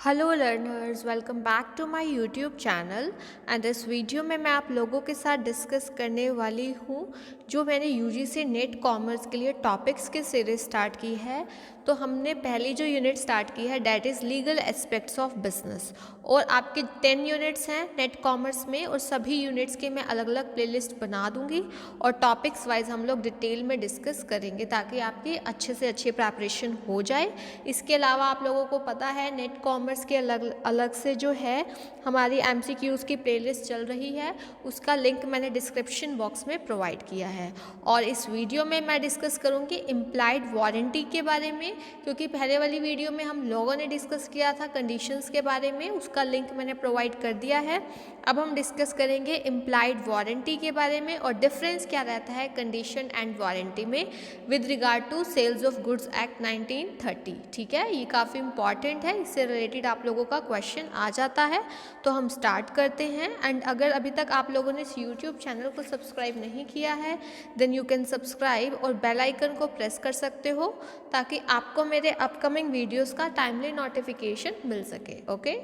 Hello learners, welcome back to my YouTube channel. And इस video में मैं आप लोगों के साथ डिस्कस करने वाली हूँ जो मैंने यूजीसी नेट कॉमर्स के लिए टॉपिक्स की सीरीज स्टार्ट की है। तो हमने पहली जो यूनिट स्टार्ट की है that is legal aspects of business, और आपके 10 यूनिट्स हैं नेट कॉमर्स में, और सभी यूनिट्स के मैं अलग अलग प्लेलिस्ट बना दूंगी और टॉपिक्स वाइज हम लोग डिटेल में डिस्कस करेंगे ताकि आपकी अच्छे से अच्छी प्रिपरेशन हो जाए। इसके अलावा आप लोगों को पता है नेट कॉमर्स के अलग अलग से जो है हमारी एमसीक्यूज़ की प्लेलिस्ट चल रही है, उसका लिंक मैंने डिस्क्रिप्शन बॉक्स में प्रोवाइड किया है। और इस वीडियो में मैं डिस्कस करूंगी इम्प्लाइड वारंटी के बारे में, क्योंकि पहले वाली वीडियो में हम लोगों ने डिस्कस किया था कंडीशंस के बारे में, उसका लिंक मैंने प्रोवाइड कर दिया है। अब हम डिस्कस करेंगे इम्प्लाइड वारंटी के बारे में और डिफरेंस क्या रहता है कंडीशन एंड वारंटी में with regard to sales of goods act 1930। ठीक है, ये काफ़ी इंपॉर्टेंट है, इससे रिलेटेड आप लोगों का क्वेश्चन आ जाता है। तो हम स्टार्ट करते हैं। एंड अगर अभी तक आप लोगों ने इस यूट्यूब चैनल को सब्सक्राइब नहीं किया है देन यू कैन सब्सक्राइब और बेल आइकन को प्रेस कर सकते हो ताकि आपको मेरे अपकमिंग वीडियोस का टाइमली नोटिफिकेशन मिल सके। ओके,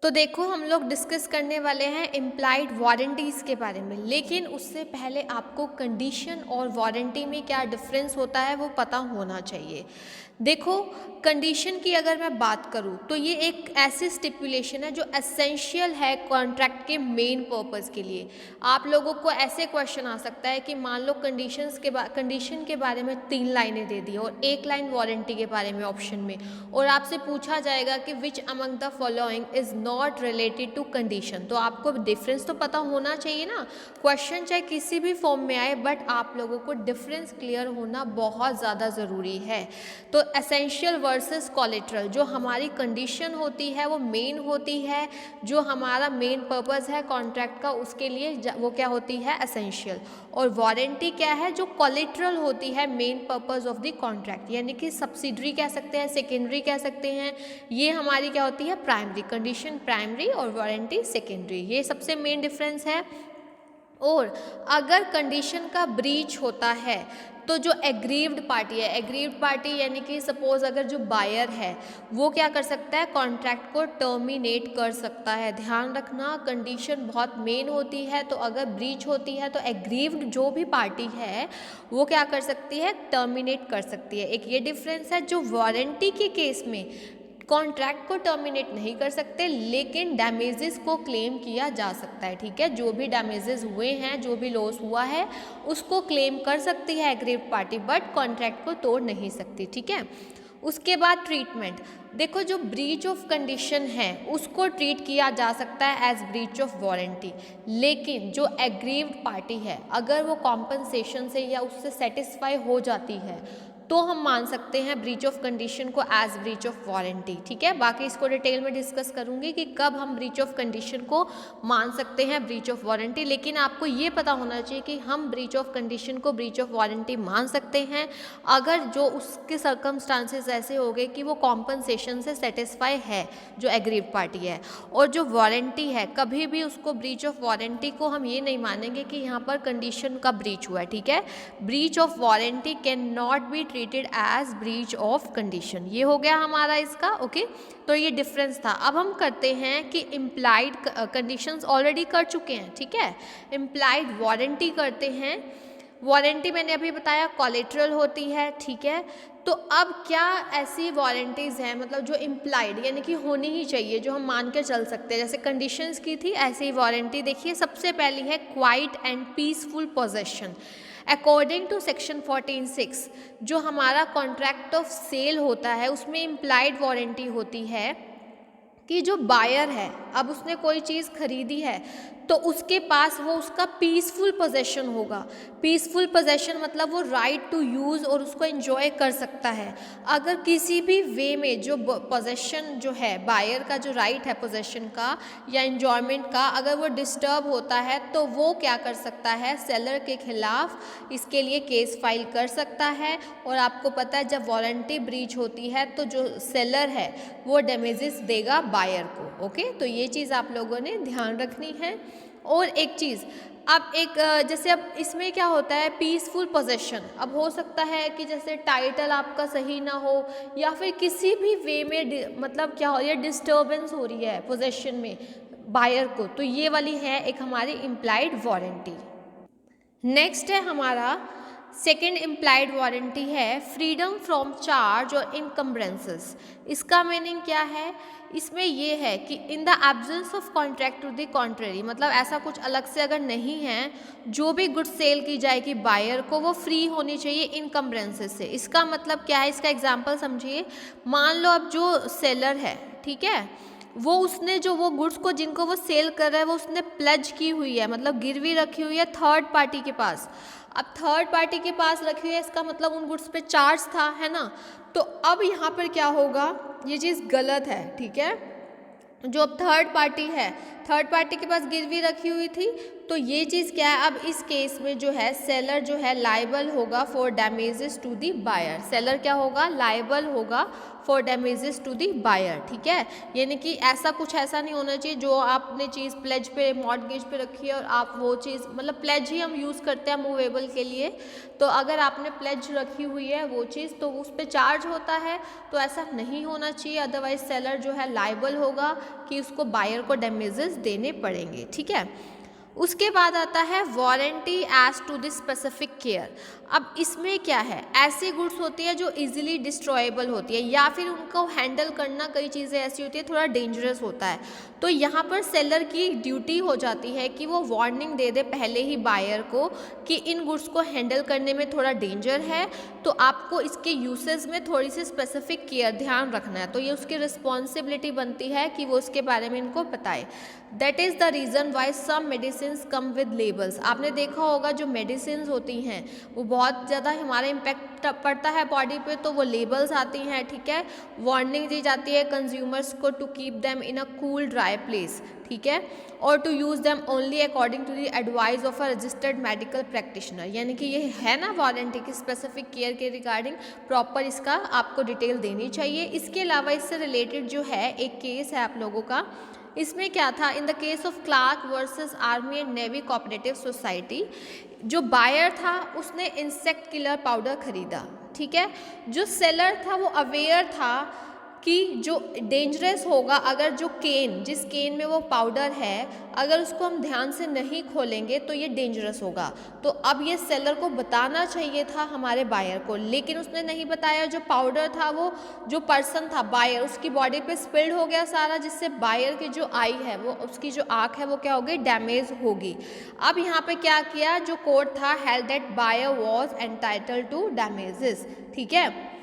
तो देखो हम लोग डिस्कस करने वाले हैं इम्प्लाइड वारंटीज़ के बारे में, लेकिन उससे पहले आपको कंडीशन और वारंटी में क्या डिफरेंस होता है वो पता होना चाहिए। देखो, कंडीशन की अगर मैं बात करूं तो ये एक ऐसी स्टिपुलेशन है जो एसेंशियल है कॉन्ट्रैक्ट के मेन पर्पस के लिए। आप लोगों को ऐसे क्वेश्चन आ सकता है कि मान लो कंडीशन के बारे में 3 लाइनें दे दी और 1 लाइन वारंटी के बारे में ऑप्शन में, और आपसे पूछा जाएगा कि which among the following is not related to condition. तो आपको डिफरेंस तो पता होना चाहिए ना, क्वेश्चन चाहे किसी भी फॉर्म में आए बट आप लोगों को डिफरेंस क्लियर होना बहुत ज़्यादा ज़रूरी है। तो एसेंशियल वर्सेस कोलेटरल, जो हमारी कंडीशन होती है वो मेन होती है, जो हमारा मेन पर्पस है कॉन्ट्रैक्ट का उसके लिए वो क्या होती है एसेंशियल, और वारंटी क्या है जो कोलेटरल होती है main purpose of the contract, यानी कि सब्सिडरी कह सकते हैं, सेकेंडरी कह सकते हैं। ये हमारी क्या होती है प्राइमरी, कंडीशन प्राइमरी और वारंटी सेकेंडरी, ये सबसे मेन डिफरेंस है। और अगर कंडीशन का ब्रीच होता है तो जो एग्रीव्ड पार्टी है, एग्रीव्ड पार्टी यानी कि सपोज अगर जो बायर है वो क्या कर सकता है कॉन्ट्रैक्ट को टर्मिनेट कर सकता है। ध्यान रखना कंडीशन बहुत मेन होती है, तो अगर ब्रीच होती है तो एग्रीव्ड जो भी पार्टी है वो क्या कर सकती है टर्मिनेट कर सकती है। एक ये डिफरेंस है। जो वारंटी के केस में कॉन्ट्रैक्ट को टर्मिनेट नहीं कर सकते लेकिन डैमेजेस को क्लेम किया जा सकता है। ठीक है, जो भी डैमेजेस हुए हैं, जो भी लॉस हुआ है उसको क्लेम कर सकती है एग्रीव्ड पार्टी, बट कॉन्ट्रैक्ट को तोड़ नहीं सकती। ठीक है, उसके बाद ट्रीटमेंट। देखो, जो ब्रीच ऑफ कंडीशन है उसको ट्रीट किया जा सकता है एज ब्रीच ऑफ वारंटी, लेकिन जो एग्रीव्ड पार्टी है अगर वो कॉम्पनसेशन से या उससे सेटिस्फाई हो जाती है तो हम मान सकते हैं ब्रीच ऑफ कंडीशन को एज ब्रीच ऑफ वारंटी। ठीक है, बाकी इसको डिटेल में डिस्कस करूंगी कि कब हम ब्रीच ऑफ कंडीशन को मान सकते हैं ब्रीच ऑफ वारंटी, लेकिन आपको ये पता होना चाहिए कि हम ब्रीच ऑफ कंडीशन को ब्रीच ऑफ वारंटी मान सकते हैं अगर जो उसके सर्कमस्टांसेस ऐसे हो गए कि वो कॉम्पनसेशन से सेटिस्फाई है जो एग्रीव पार्टी है, और जो वारंटी है कभी भी उसको ब्रीच ऑफ वारंटी को हम ये नहीं मानेंगे कि यहाँ पर कंडीशन का ब्रीच हुआ है। ठीक है, breach of warranty can not be treated as breach of condition. ये हो गया हमारा इसका। ओके, तो ये डिफरेंस था। अब हम करते हैं कि इम्प्लाइड कंडीशंस ऑलरेडी कर चुके हैं। ठीक है, इम्प्लाइड वारंटी करते हैं। वारंटी मैंने अभी बताया कोलेटरल होती है। ठीक है, तो अब क्या ऐसी वारंटीज़ हैं मतलब जो इम्प्लाइड यानी कि होनी ही चाहिए, जो हम मान के चल सकते हैं, जैसे कंडीशंस की थी ऐसे ही वारंटी। देखिए, सबसे पहली है quiet and peaceful possession. According to section 14(6) जो हमारा कॉन्ट्रैक्ट ऑफ सेल होता है उसमें इम्प्लाइड वारंटी होती है कि जो बायर है अब उसने कोई चीज़ खरीदी है तो उसके पास वो उसका पीसफुल पोजेशन होगा। पीसफुल पोजेशन मतलब वो राइट टू यूज़ और उसको एंजॉय कर सकता है। अगर किसी भी वे में जो पोजेशन जो है बायर का जो राइट है पोजेशन का या एंजॉयमेंट का, अगर वो डिस्टर्ब होता है तो वो क्या कर सकता है सेलर के खिलाफ इसके लिए केस फाइल कर सकता है। और आपको पता है जब वारंटी ब्रीच होती है तो जो सेलर है वो डैमेजेस देगा बायर को। ओके, तो ये चीज़ आप लोगों ने ध्यान रखनी है। और एक चीज़, अब एक जैसे अब इसमें क्या होता है, पीसफुल पोजेशन। अब हो सकता है कि जैसे टाइटल आपका सही ना हो, या फिर किसी भी वे में मतलब क्या हो रही है, डिस्टर्बेंस हो रही है पोजेशन में बायर को, तो ये वाली है एक हमारी इम्प्लाइड वारंटी। नेक्स्ट है हमारा सेकेंड इम्प्लाइड वारंटी है फ्रीडम फ्रॉम चार्ज और इनकम्बरेंसेस। इसका मीनिंग क्या है, इसमें ये है कि in the absence of contract to the contrary, मतलब ऐसा कुछ अलग से अगर नहीं है, जो भी गुड्स सेल की जाएगी बायर को वो फ्री होनी चाहिए इनकम्बरेंसेस से। इसका मतलब क्या है, इसका एग्जांपल समझिए। मान लो अब जो सेलर है, ठीक है, वो उसने जो वो गुड्स को जिनको वो सेल कर रहा है वो उसने प्लेज की हुई है, मतलब गिरवी रखी हुई है थर्ड पार्टी के पास। अब थर्ड पार्टी के पास रखी हुई है, इसका मतलब उन गुड्स पे चार्ज था, है ना। तो अब यहाँ पर क्या होगा, ये चीज़ गलत है, ठीक है। जो अब थर्ड पार्टी है, थर्ड पार्टी के पास गिरवी रखी हुई थी, तो ये चीज़ क्या है, अब इस केस में जो है सेलर जो है लाइबल होगा for damages to the buyer. Seller क्या होगा, लाइबल होगा for damages to the buyer, ठीक है। यानी कि ऐसा कुछ ऐसा नहीं होना चाहिए जो आपने चीज़ प्लेज पे मॉर्टगेज पे रखी है और आप वो चीज़, मतलब प्लेज ही हम यूज़ करते हैं मूवेबल के लिए, तो अगर आपने प्लेज रखी हुई है वो चीज़ तो उस पर चार्ज होता है, तो ऐसा नहीं होना चाहिए। अदरवाइज सेलर जो है लाइबल होगा कि उसको बायर को डैमेजेस देने पड़ेंगे, ठीक है। उसके बाद आता है warranty as to the specific care. अब इसमें क्या है, ऐसी गुड्स होती है जो इजीली डिस्ट्रॉयबल होती है, या फिर उनको हैंडल करना कई चीज़ें ऐसी होती है थोड़ा डेंजरस होता है, तो यहाँ पर सेलर की ड्यूटी हो जाती है कि वो वार्निंग दे दे पहले ही बायर को कि इन गुड्स को हैंडल करने में थोड़ा डेंजर है, तो आपको इसके यूसेज में थोड़ी सी स्पेसिफिक केयर ध्यान रखना है। तो ये उसकी रिस्पॉन्सिबिलिटी बनती है कि वो उसके बारे में इनको बताए। That is the reason why some medicine come with labels. आपने देखा होगा जो मेडिसिन होती हैं वो बहुत ज़्यादा हमारा इम्पैक्ट पड़ता है बॉडी पे, तो वो लेबल्स आती हैं, ठीक है। वार्निंग दी जाती है कंज्यूमर्स को to keep them in a cool dry place, ठीक है, और to use them only according to the advice of a registered medical practitioner. यानी कि ये है ना वारंटी की स्पेसिफिक केयर के रिगार्डिंग प्रॉपर इसका आपको डिटेल देनी चाहिए। इसके अलावा इससे रिलेटेड जो है एक केस है आप लोगों का, इसमें क्या था, in the case of Clarke versus Army and Navy Cooperative Society, जो बायर था उसने इंसेक्ट किलर पाउडर खरीदा, ठीक है। जो सेलर था वो अवेयर था कि जो डेंजरस होगा, अगर जो केन, जिस केन में वो पाउडर है, अगर उसको हम ध्यान से नहीं खोलेंगे तो ये डेंजरस होगा। तो अब ये सेलर को बताना चाहिए था हमारे बायर को, लेकिन उसने नहीं बताया। जो पाउडर था वो जो पर्सन था बायर, उसकी बॉडी पे स्पिल्ड हो गया सारा, जिससे बायर की जो आई है वो, उसकी जो आँख है वो क्या होगी, डैमेज होगी। अब यहाँ पे क्या किया, जो कोर्ट था, held that buyer was entitled to damages, ठीक है।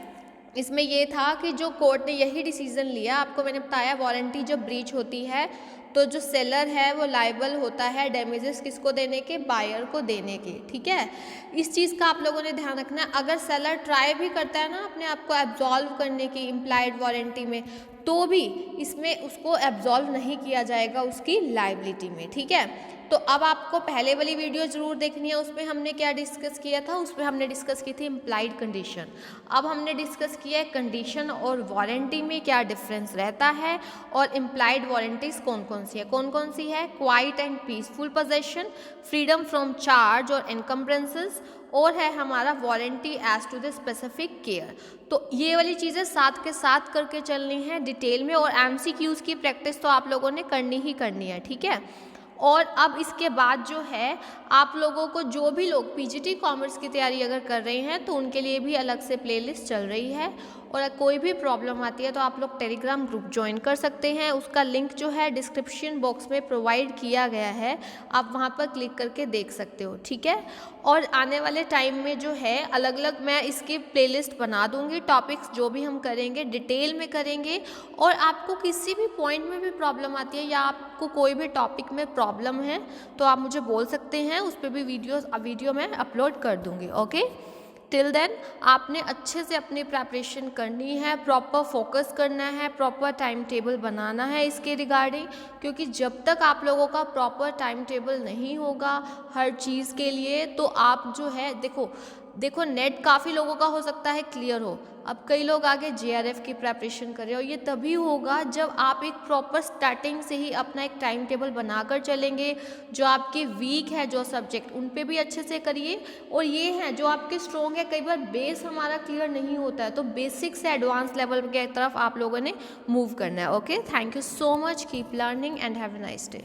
इसमें ये था कि जो कोर्ट ने यही डिसीजन लिया, आपको मैंने बताया वारंटी जब ब्रीच होती है तो जो सेलर है वो लाइबल होता है डैमेजेस किसको देने के, बायर को देने के, ठीक है। इस चीज़ का आप लोगों ने ध्यान रखना है। अगर सेलर ट्राई भी करता है ना अपने आप को एब्जॉल्व करने की इम्प्लाइड वारंटी में, तो भी इसमें उसको एब्जॉल्व नहीं किया जाएगा उसकी लाइबिलिटी में, ठीक है। तो अब आपको पहले वाली वीडियो ज़रूर देखनी है, उसमें हमने क्या डिस्कस किया था, उसमें हमने डिस्कस की थी इम्प्लाइड कंडीशन। अब हमने डिस्कस किया है कंडीशन और वारंटी में क्या डिफरेंस रहता है, और इम्प्लाइड वारंटीज कौन कौन सी है। कौन कौन सी है, quiet and peaceful possession, freedom from charge और एनकम्बरेंसेस, और है हमारा warranty as to the specific care. तो ये वाली चीज़ें साथ के साथ करके चलनी है डिटेल में, और MCQs की प्रैक्टिस तो आप लोगों ने करनी ही करनी है, ठीक है। और अब इसके बाद जो है आप लोगों को, जो भी लोग PGT कॉमर्स की तैयारी अगर कर रहे हैं तो उनके लिए भी अलग से प्लेलिस्ट चल रही है, और कोई भी प्रॉब्लम आती है तो आप लोग टेलीग्राम ग्रुप ज्वाइन कर सकते हैं। उसका लिंक जो है डिस्क्रिप्शन बॉक्स में प्रोवाइड किया गया है, आप वहां पर क्लिक करके देख सकते हो, ठीक है। और आने वाले टाइम में जो है अलग अलग मैं इसकी प्लेलिस्ट बना दूंगी, टॉपिक्स जो भी हम करेंगे डिटेल में करेंगे। और आपको किसी भी पॉइंट में भी प्रॉब्लम आती है या आपको कोई भी टॉपिक में प्रॉब्लम है तो आप मुझे बोल सकते हैं, उस पर भी वीडियो मैं अपलोड कर दूंगी, ओके। टिल देन आपने अच्छे से अपनी प्रिपरेशन करनी है, प्रॉपर फोकस करना है, प्रॉपर टाइम टेबल बनाना है इसके रिगार्डिंग, क्योंकि जब तक आप लोगों का प्रॉपर टाइम टेबल नहीं होगा हर चीज़ के लिए, तो आप जो है देखो देखो नेट काफ़ी लोगों का हो सकता है क्लियर हो, अब कई लोग आगे जेआरएफ की प्रेपरेशन कर रहे हो, ये तभी होगा जब आप एक प्रॉपर स्टार्टिंग से ही अपना एक टाइम टेबल बनाकर चलेंगे। जो आपके वीक है जो सब्जेक्ट उन पे भी अच्छे से करिए, और ये हैं जो आपके स्ट्रॉन्ग है, कई बार बेस हमारा क्लियर नहीं होता है, तो बेसिक से एडवांस लेवल की तरफ आप लोगों ने मूव करना है। Okay, thank you so much, keep learning and have a nice day.